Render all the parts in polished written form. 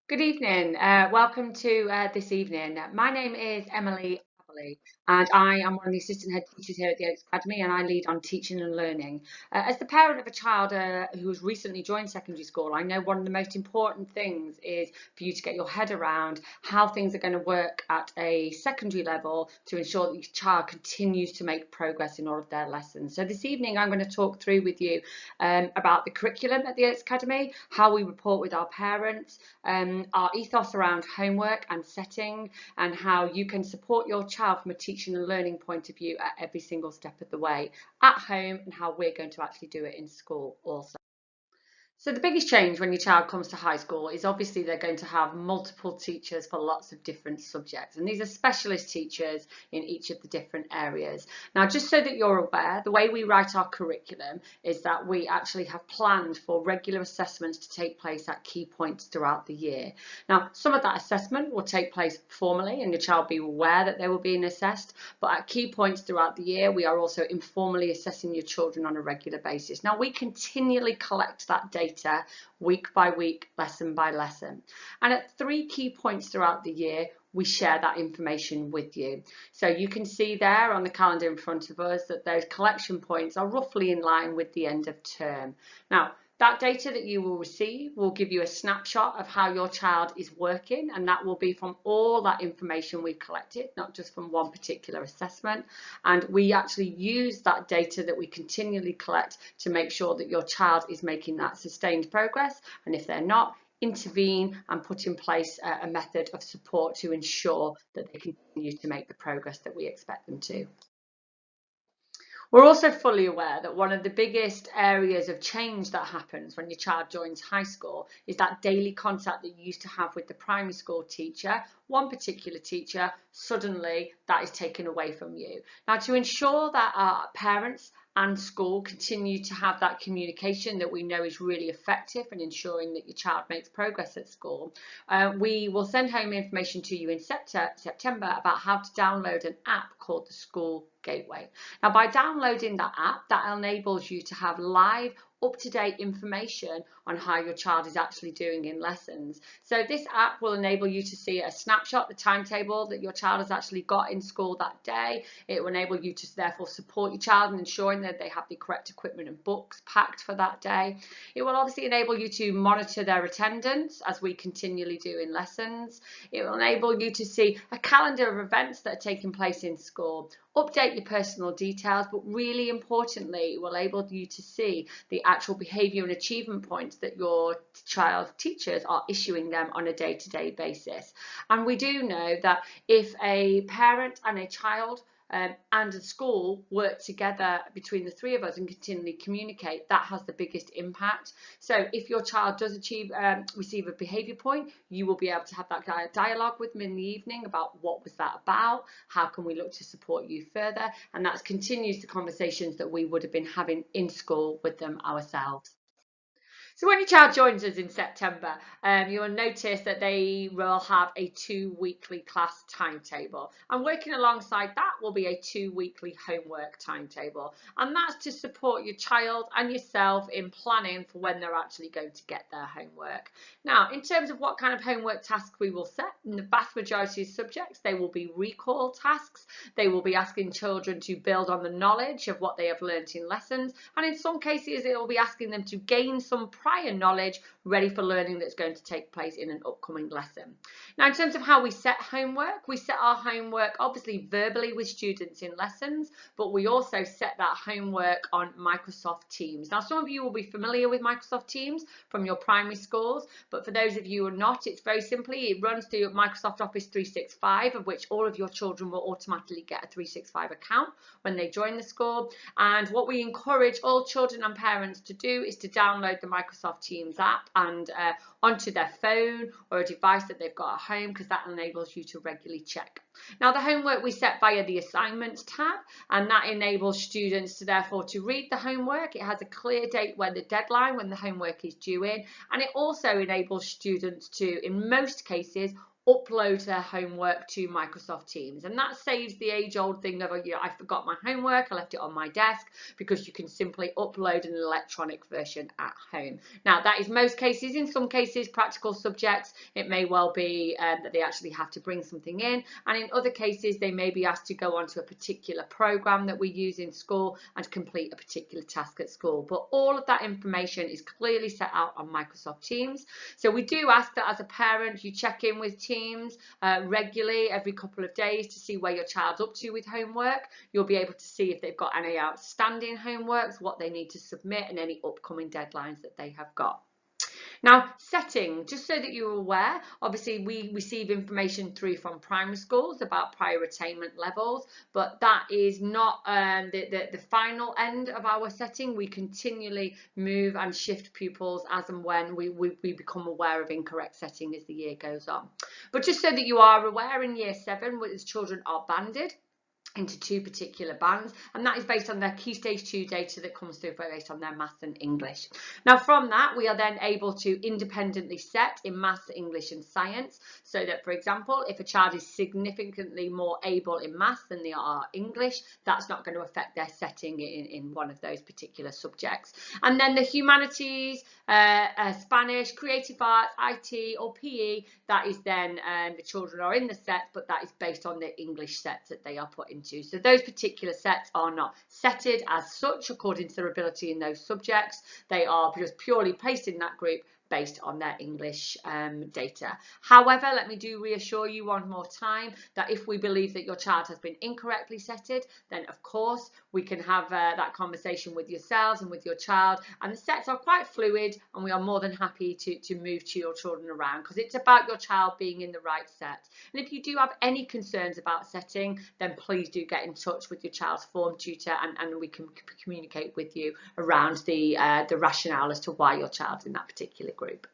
Good evening. Welcome to this evening. My name is Emily Aberley, and I am one of the assistant head teachers here at the Oaks Academy, and I lead on teaching and learning. As the parent of a child who has recently joined secondary school, I know one of the most important things is for you to get your head around how things are going to work at a secondary level to ensure that your child continues to make progress in all of their lessons. So this evening, I'm going to talk through with you about the curriculum at the Oaks Academy, how we report with our parents, our ethos around homework and setting, and how you can support your child from a teaching and learning point of view at every single step of the way at home, and how we're going to actually do it in school also. So the biggest change when your child comes to high school is obviously they're going to have multiple teachers for lots of different subjects. And these are specialist teachers in each of the different areas. Now, just so that you're aware, the way we write our curriculum is that we actually have planned for regular assessments to take place at key points throughout the year. Now, some of that assessment will take place formally and your child will be aware that they will be assessed, but at key points throughout the year, we are also informally assessing your children on a regular basis. Now, we continually collect that data week by week, lesson by lesson. And at 3 key points throughout the year, we share that information with you. So you can see there on the calendar in front of us that those collection points are roughly in line with the end of term. Now, that data that you will receive will give you a snapshot of how your child is working, and that will be from all that information we've collected, not just from one particular assessment. And we actually use that data that we continually collect to make sure that your child is making that sustained progress, and if they're not, intervene and put in place a method of support to ensure that they continue to make the progress that we expect them to. We're also fully aware that one of the biggest areas of change that happens when your child joins high school is that daily contact that you used to have with the primary school teacher, one particular teacher, suddenly that is taken away from you. Now, to ensure that our parents and school continue to have that communication that we know is really effective in ensuring that your child makes progress at school, we will send home information to you in September about how to download an app called the School Gateway. Now, by downloading that app, that enables you to have live up-to-date information on how your child is actually doing in lessons. So this app will enable you to see a snapshot, the timetable that your child has actually got in school that day. It will enable you to therefore support your child in ensuring that they have the correct equipment and books packed for that day. It will obviously enable you to monitor their attendance as we continually do in lessons. It will enable you to see a calendar of events that are taking place in school, update your personal details, but really importantly, it will enable you to see the actual behaviour and achievement points that your child's teachers are issuing them on a day-to-day basis. And we do know that if a parent and a child and a school work together between the 3 of us and continually communicate, that has the biggest impact. So if your child does receive a behaviour point, you will be able to have that dialogue with them in the evening about what was that about, how can we look to support you further, and that continues the conversations that we would have been having in school with them ourselves. So when your child joins us in September, you will notice that they will have a 2 weekly class timetable. And working alongside that will be a 2 weekly homework timetable. And that's to support your child and yourself in planning for when they're actually going to get their homework. Now, in terms of what kind of homework tasks we will set, in the vast majority of subjects, they will be recall tasks. They will be asking children to build on the knowledge of what they have learnt in lessons. And in some cases, it will be asking them to gain some prior knowledge ready for learning that's going to take place in an upcoming lesson. Now, in terms of how we set homework, we set our homework obviously verbally with students in lessons, but we also set that homework on Microsoft Teams. Now, some of you will be familiar with Microsoft Teams from your primary schools, but for those of you who are not, it's very simply, it runs through Microsoft Office 365, of which all of your children will automatically get a 365 account when they join the school. And what we encourage all children and parents to do is to download the Microsoft Teams app and onto their phone or a device that they've got at home, because that enables you to regularly check. Now, the homework we set via the assignments tab, and that enables students to therefore to read the homework. It has a clear date when the homework is due in, and it also enables students to, in most cases, upload their homework to Microsoft Teams. And that saves the age-old thing of, I forgot my homework, I left it on my desk, because you can simply upload an electronic version at home. Now, that is most cases. In some cases, practical subjects, it may well be that they actually have to bring something in. And in other cases, they may be asked to go onto a particular program that we use in school and complete a particular task at school. But all of that information is clearly set out on Microsoft Teams. So we do ask that as a parent, you check in with Teams regularly, every couple of days, to see where your child's up to with homework. You'll be able to see if they've got any outstanding homeworks, what they need to submit, and any upcoming deadlines that they have got. Now, setting, just so that you're aware, obviously we receive information through from primary schools about prior attainment levels, but that is not the final end of our setting. We continually move and shift pupils as and when we become aware of incorrect setting as the year goes on. But just so that you are aware, in year 7, as children are banded into 2 particular bands, and that is based on their Key Stage 2 data that comes through based on their maths and English. Now, from that, we are then able to independently set in maths, English and science, so that, for example, if a child is significantly more able in maths than they are English, that's not going to affect their setting in one of those particular subjects. And then the humanities, Spanish, creative arts, IT or PE, that is then the children are in the set, but that is based on the English sets that they are put into. So those particular sets are not setted as such according to their ability in those subjects. They are just purely placed in that group based on their English data. However, let me do reassure you one more time that if we believe that your child has been incorrectly setted, then of course we can have that conversation with yourselves and with your child, and the sets are quite fluid, and we are more than happy to move to your children around, because it's about your child being in the right set. And if you do have any concerns about setting, then please do get in touch with your child's form tutor, and we can communicate with you around the rationale as to why your child's in that particular group.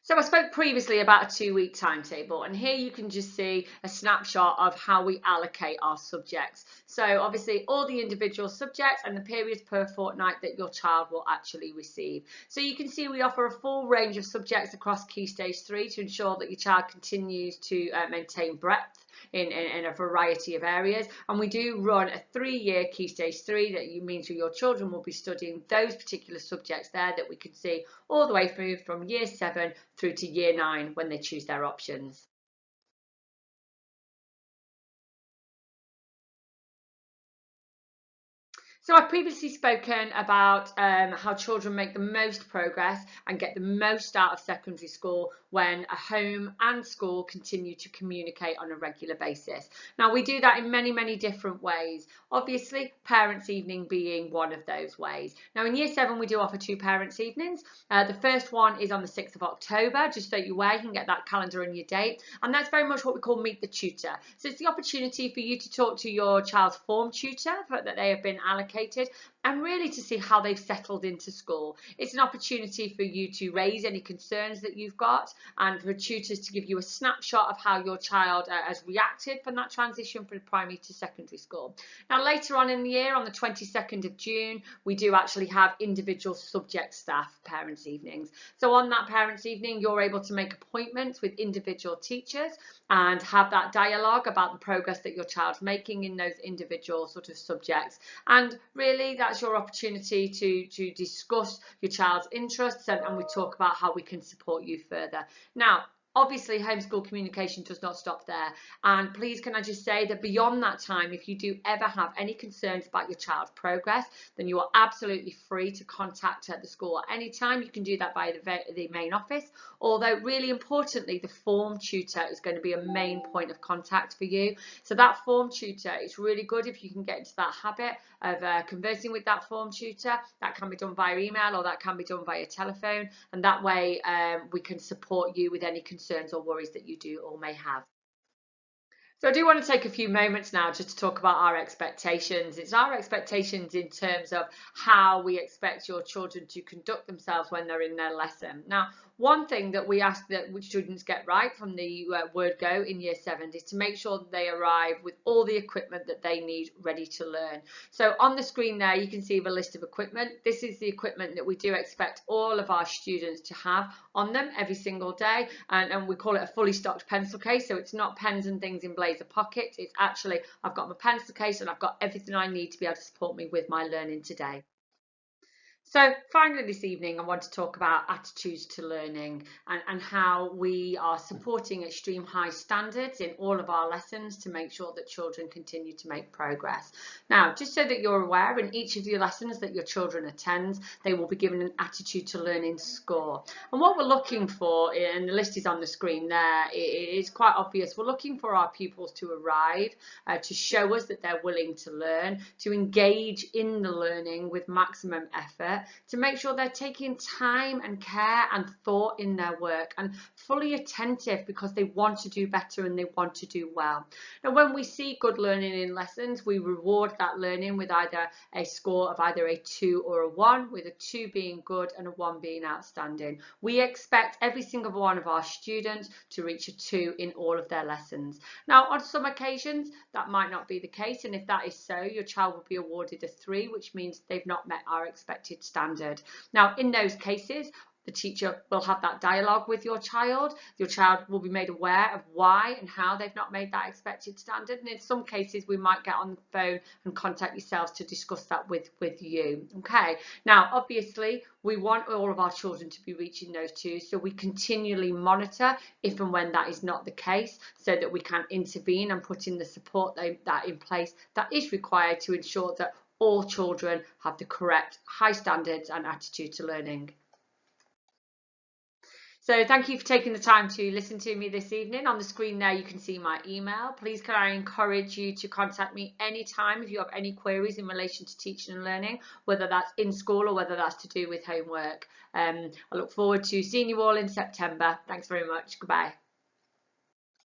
So I spoke previously about a 2-week timetable, and here you can just see a snapshot of how we allocate our subjects. So obviously all the individual subjects and the periods per fortnight that your child will actually receive. So you can see we offer a full range of subjects across Key Stage 3 to ensure that your child continues to maintain breadth in a variety of areas. And we do run a 3-year Key Stage 3 that means your children will be studying those particular subjects there that we can see all the way through from year 7 through to year 9 when they choose their options. So I've previously spoken about how children make the most progress and get the most out of secondary school when a home and school continue to communicate on a regular basis. Now, we do that in many, many different ways. Obviously, parents' evening being one of those ways. Now, in year 7, we do offer 2 parents' evenings. The first one is on the 6th of October, just so you're aware, you can get that calendar in your date. And that's very much what we call Meet the Tutor. So it's the opportunity for you to talk to your child's form tutor that they have been allocated, and really to see how they've settled into school. It's an opportunity for you to raise any concerns that you've got, and for tutors to give you a snapshot of how your child has reacted from that transition from primary to secondary school. Now, later on in the year, on the 22nd of June, we do actually have individual subject staff parents' evenings. So on that parents' evening, you're able to make appointments with individual teachers and have that dialogue about the progress that your child's making in those individual sort of subjects. And really, that's your opportunity to discuss your child's interests, and we talk about how we can support you further. Now, obviously, homeschool communication does not stop there. And please, can I just say that beyond that time, if you do ever have any concerns about your child's progress, then you are absolutely free to contact the school at any time. You can do that by the main office. Although, really importantly, the form tutor is going to be a main point of contact for you. So that form tutor is really good if you can get into that habit of conversing with that form tutor. That can be done via email, or that can be done via telephone. And that way we can support you with any concerns or worries that you do or may have. So I do want to take a few moments now just to talk about our expectations. It's our expectations in terms of how we expect your children to conduct themselves when they're in their lesson. Now, one thing that we ask that students get right from the word go in year 7 is to make sure that they arrive with all the equipment that they need ready to learn. So on the screen there, you can see the list of equipment. This is the equipment that we do expect all of our students to have on them every single day, and we call it a fully stocked pencil case. So it's not pens and things in blazer pockets. It's actually, I've got my pencil case and I've got everything I need to be able to support me with my learning today. So finally this evening, I want to talk about attitudes to learning and how we are supporting extreme high standards in all of our lessons to make sure that children continue to make progress. Now, just so that you're aware, in each of your lessons that your children attend, they will be given an attitude to learning score. And what we're looking for, and the list is on the screen there, it is quite obvious. We're looking for our pupils to arrive, to show us that they're willing to learn, to engage in the learning with maximum effort, to make sure they're taking time and care and thought in their work and fully attentive because they want to do better and they want to do well. Now, when we see good learning in lessons, we reward that learning with either a score of either a 2 or a 1, with a 2 being good and a 1 being outstanding. We expect every single one of our students to reach a 2 in all of their lessons. Now, on some occasions, that might not be the case, and if that is so, your child will be awarded a 3, which means they've not met our expected standard. Now, in those cases, the teacher will have that dialogue with your child. Your child will be made aware of why and how they've not made that expected standard. And in some cases, we might get on the phone and contact yourselves to discuss that with you. Okay. Now, obviously, we want all of our children to be reaching those 2s, so we continually monitor if and when that is not the case, so that we can intervene and put in the support that in place that is required to ensure that all children have the correct high standards and attitude to learning. So thank you for taking the time to listen to me this evening. On the screen there, you can see my email. Please can I encourage you to contact me anytime if you have any queries in relation to teaching and learning, whether that's in school or whether that's to do with homework. I look forward to seeing you all in September. Thanks very much. Goodbye.